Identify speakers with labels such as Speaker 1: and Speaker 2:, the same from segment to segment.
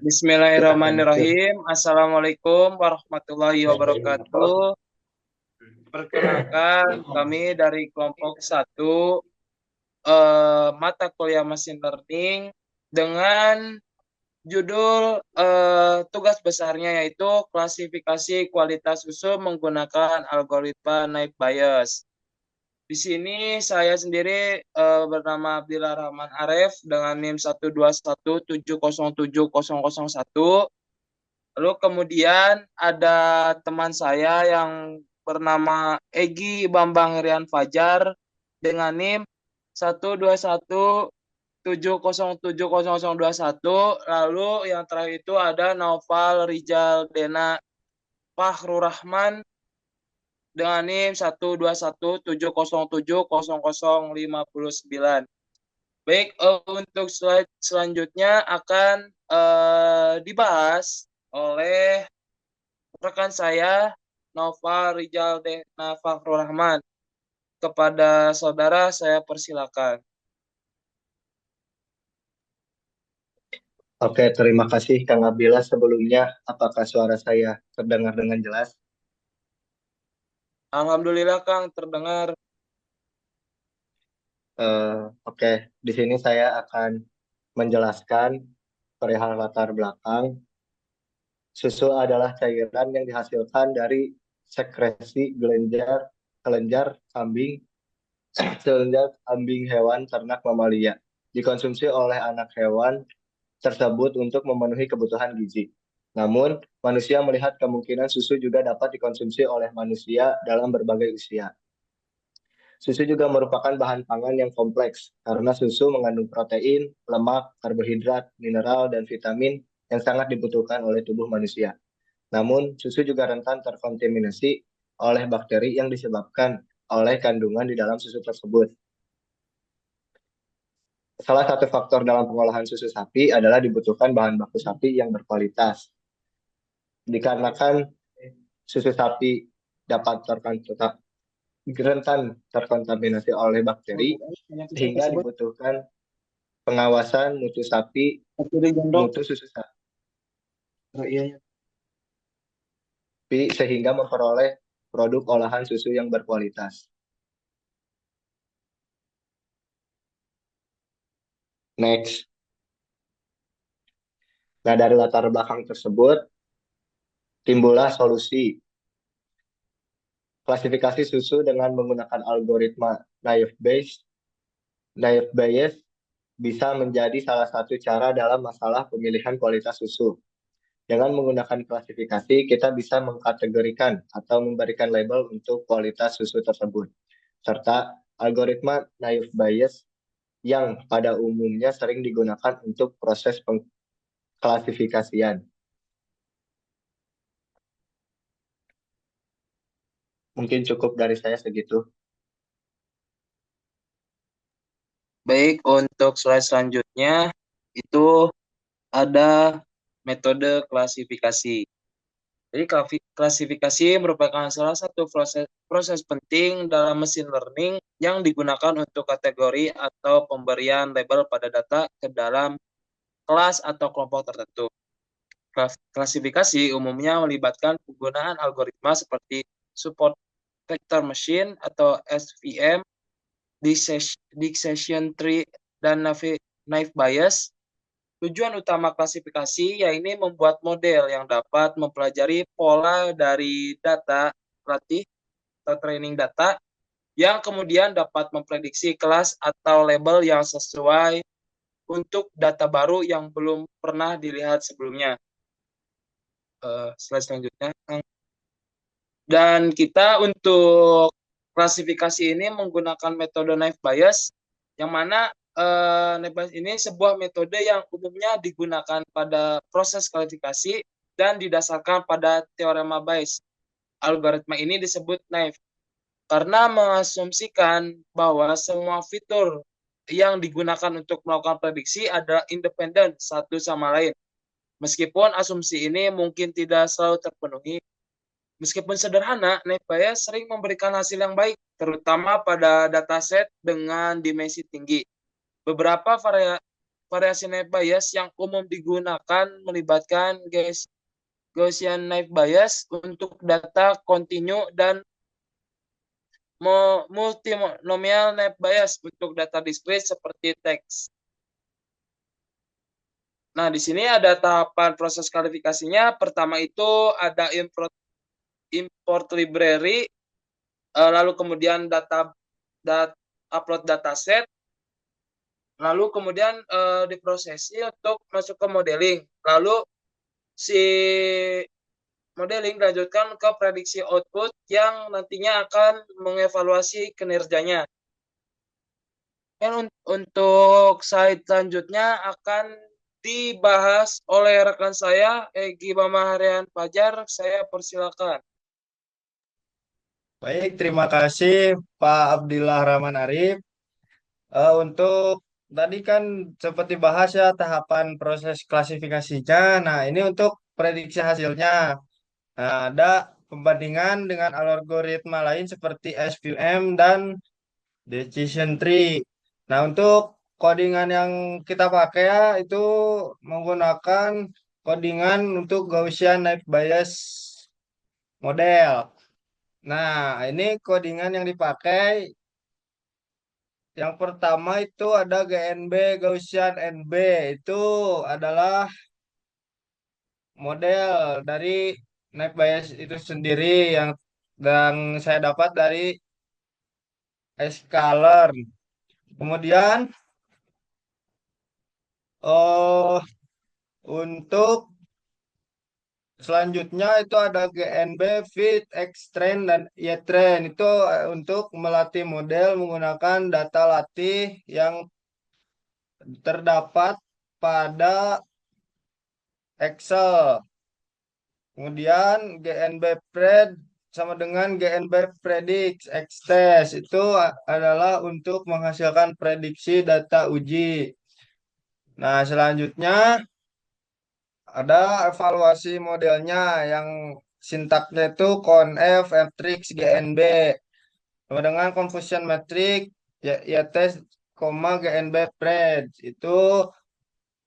Speaker 1: Lanjut.
Speaker 2: Bismillahirrahmanirrahim. Assalamualaikum warahmatullahi wabarakatuh. Perkenalkan, kami dari kelompok satu mata kuliah Machine Learning dengan judul tugas besarnya yaitu klasifikasi kualitas susu menggunakan algoritma Naive Bayes. Di sini saya sendiri bernama Abdillah Rahman Arif dengan NIM 121707001. Lalu kemudian ada teman saya yang bernama Egi Bambang Rian Fajar dengan NIM 12170700021. Lalu yang terakhir itu ada Naufal Rijal Dena Fahrur Rahman dengan NIM 12170700059. Baik, untuk slide selanjutnya akan dibahas oleh rekan saya Nova Rijal Dehna Fakhrul Rahman. Kepada saudara saya persilakan.
Speaker 1: Oke, terima kasih Kang Abdillah sebelumnya. Apakah suara saya terdengar dengan jelas?
Speaker 2: Alhamdulillah Kang terdengar.
Speaker 1: Eh, oke, di sini saya akan menjelaskan perihal latar belakang. Susu adalah cairan yang dihasilkan dari sekresi kelenjar kambing, kelenjar kambing hewan ternak mamalia. Dikonsumsi oleh anak hewan tersebut untuk memenuhi kebutuhan gizi. Namun, manusia melihat kemungkinan susu juga dapat dikonsumsi oleh manusia dalam berbagai usia. Susu juga merupakan bahan pangan yang kompleks karena susu mengandung protein, lemak, karbohidrat, mineral, dan vitamin yang sangat dibutuhkan oleh tubuh manusia. Namun, susu juga rentan terkontaminasi oleh bakteri yang disebabkan oleh kandungan di dalam susu tersebut. Salah satu faktor dalam pengolahan susu sapi adalah dibutuhkan bahan baku sapi yang berkualitas. Dikarenakan susu sapi dapat rentan terkontaminasi oleh bakteri, sehingga dibutuhkan pengawasan mutu sapi, mutu susu sapi, sehingga memperoleh produk olahan susu yang berkualitas. Next. Nah, dari latar belakang tersebut, timbullah solusi klasifikasi susu dengan menggunakan algoritma naive Bayes bisa menjadi salah satu cara dalam masalah pemilihan kualitas susu. Dengan menggunakan klasifikasi, kita bisa mengkategorikan atau memberikan label untuk kualitas susu tersebut, serta algoritma naive Bayes yang pada umumnya sering digunakan untuk proses pengklasifikasian. Mungkin cukup dari saya segitu.
Speaker 2: Baik, untuk slide selanjutnya itu ada metode klasifikasi. Jadi klasifikasi merupakan salah satu proses penting dalam machine learning yang digunakan untuk kategori atau pemberian label pada data ke dalam kelas atau kelompok tertentu. Klasifikasi umumnya melibatkan penggunaan algoritma seperti support vector machine atau SVM, decision tree, dan naive Bayes. Tujuan utama klasifikasi yaitu membuat model yang dapat mempelajari pola dari data latih atau training data yang kemudian dapat memprediksi kelas atau label yang sesuai untuk data baru yang belum pernah dilihat sebelumnya. Slide selanjutnya. Dan kita untuk klasifikasi ini menggunakan metode naive Bayes, yang mana naive Bayes ini sebuah metode yang umumnya digunakan pada proses klasifikasi dan didasarkan pada teorema Bayes. Algoritma ini disebut naive karena mengasumsikan bahwa semua fitur yang digunakan untuk melakukan prediksi adalah independen satu sama lain. Meskipun asumsi ini mungkin tidak selalu terpenuhi, meskipun sederhana, NetBIAS sering memberikan hasil yang baik, terutama pada dataset dengan dimensi tinggi. Beberapa variasi naive Bayes yang umum digunakan melibatkan Gaussian naive Bayes untuk data kontinu dan multinomial naive Bayes untuk data diskrit seperti teks. Nah, di sini ada tahapan proses kualifikasinya. Pertama itu ada import library, lalu kemudian upload dataset, lalu kemudian diprosesi untuk masuk ke modeling. Lalu si modeling dilanjutkan ke prediksi output yang nantinya akan mengevaluasi kinerjanya. Dan untuk slide selanjutnya akan dibahas oleh rekan saya, Egi Mamaharian Fajar. Saya persilakan.
Speaker 3: Baik, terima kasih Pak Abdillah Rahman Arif. Untuk tadi kan seperti bahas ya tahapan proses klasifikasinya. Nah, ini untuk prediksi hasilnya. Nah, ada pembandingan dengan algoritma lain seperti SVM dan decision tree. Nah, untuk codingan yang kita pakai ya itu menggunakan codingan untuk Gaussian Naive Bayes model. Nah, ini codingan yang dipakai. Yang pertama itu ada GNB Gaussian NB. Itu adalah model dari Naive Bayes itu sendiri yang saya dapat dari Sklearn. Kemudian oh untuk selanjutnya itu ada GNB Fit, Xtrain dan YTrain. Itu untuk melatih model menggunakan data latih yang terdapat pada Excel. Kemudian GNB Pred sama dengan GNB Predict X-Test itu adalah untuk menghasilkan prediksi data uji. Nah, selanjutnya ada evaluasi modelnya yang sintaknya itu conf, matrix, GNB. Sama dengan confusion matrix, ya tes, GNB Pred. Itu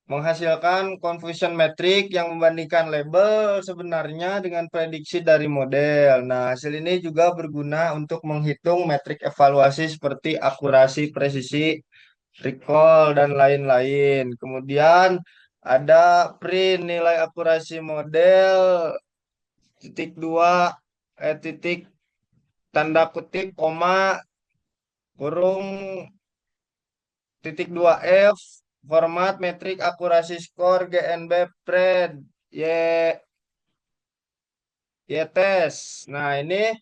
Speaker 3: menghasilkan confusion metric yang membandingkan label sebenarnya dengan prediksi dari model. Nah, hasil ini juga berguna untuk menghitung metrik evaluasi seperti akurasi, presisi, recall, dan lain-lain. Kemudian ada print nilai akurasi model titik dua titik tanda kutip koma kurung titik dua F format metrik akurasi skor GNB Pred Y tes. Nah, ini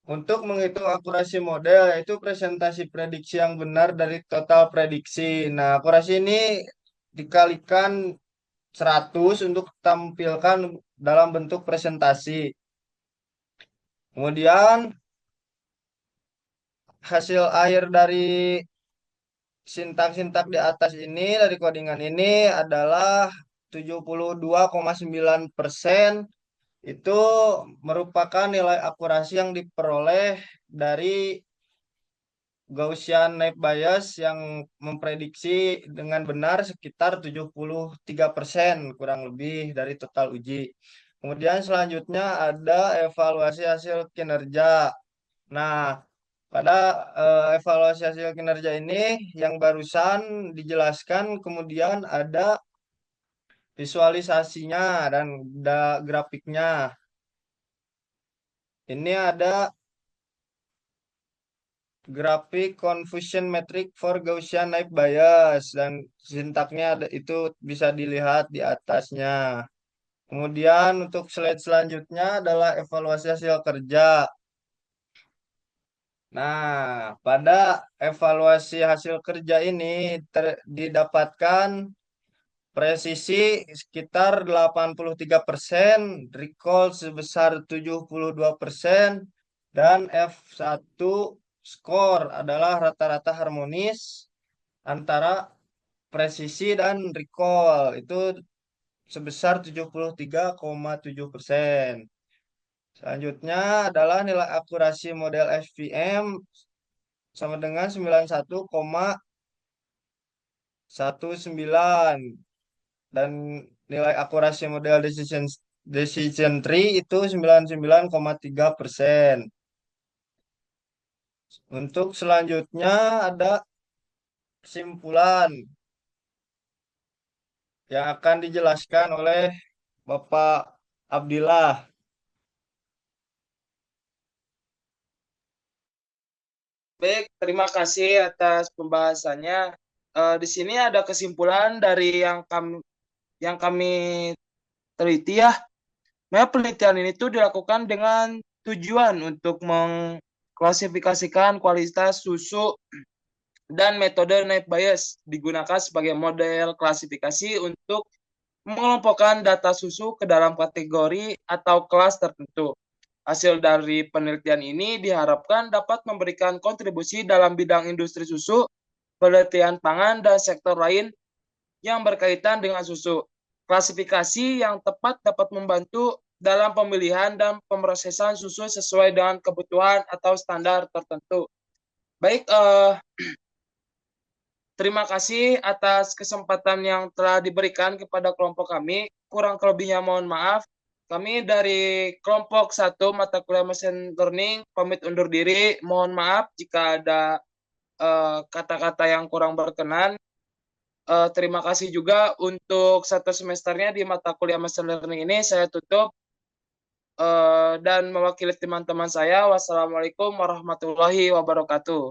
Speaker 3: untuk menghitung akurasi model yaitu presentasi prediksi yang benar dari total prediksi. Nah, akurasi ini dikalikan 100 untuk tampilkan dalam bentuk presentasi. Kemudian hasil akhir dari sintak-sintak di atas ini dari codingan ini adalah 72,9% itu merupakan nilai akurasi yang diperoleh dari Gaussian Naive Bayes yang memprediksi dengan benar sekitar 73% kurang lebih dari total uji. Kemudian selanjutnya ada evaluasi hasil kinerja. Nah, pada evaluasi hasil kinerja ini yang barusan dijelaskan, kemudian ada visualisasinya dan grafiknya. Ini ada grafik confusion metric for Gaussian Naive Bayes dan sintaknya itu bisa dilihat di atasnya. Kemudian untuk slide selanjutnya adalah evaluasi hasil kerja. Nah, pada evaluasi hasil kerja ini didapatkan presisi sekitar 83%, recall sebesar 72%, dan F1 skor adalah rata-rata harmonis antara presisi dan recall. Itu sebesar 73,7%. Selanjutnya adalah nilai akurasi model SVM sama dengan 19 dan nilai akurasi model decision tree itu 99,3%. Untuk selanjutnya ada kesimpulan yang akan dijelaskan oleh Bapak Abdillah.
Speaker 2: Baik, terima kasih atas pembahasannya. Di sini ada kesimpulan dari yang kami teliti ya. Nah, penelitian ini tuh dilakukan dengan tujuan untuk mengklasifikasikan kualitas susu dan metode net bias digunakan sebagai model klasifikasi untuk mengelompokkan data susu ke dalam kategori atau kelas tertentu. Hasil dari penelitian ini diharapkan dapat memberikan kontribusi dalam bidang industri susu, penelitian pangan, dan sektor lain yang berkaitan dengan susu. Klasifikasi yang tepat dapat membantu dalam pemilihan dan pemrosesan susu sesuai dengan kebutuhan atau standar tertentu. Baik, terima kasih atas kesempatan yang telah diberikan kepada kelompok kami. Kurang kelebihnya mohon maaf. Kami dari kelompok 1 mata kuliah Machine Learning pamit undur diri. Mohon maaf jika ada kata-kata yang kurang berkenan. Terima kasih juga untuk satu semesternya di mata kuliah Machine Learning ini saya tutup. Dan mewakili teman-teman saya, wassalamualaikum warahmatullahi wabarakatuh.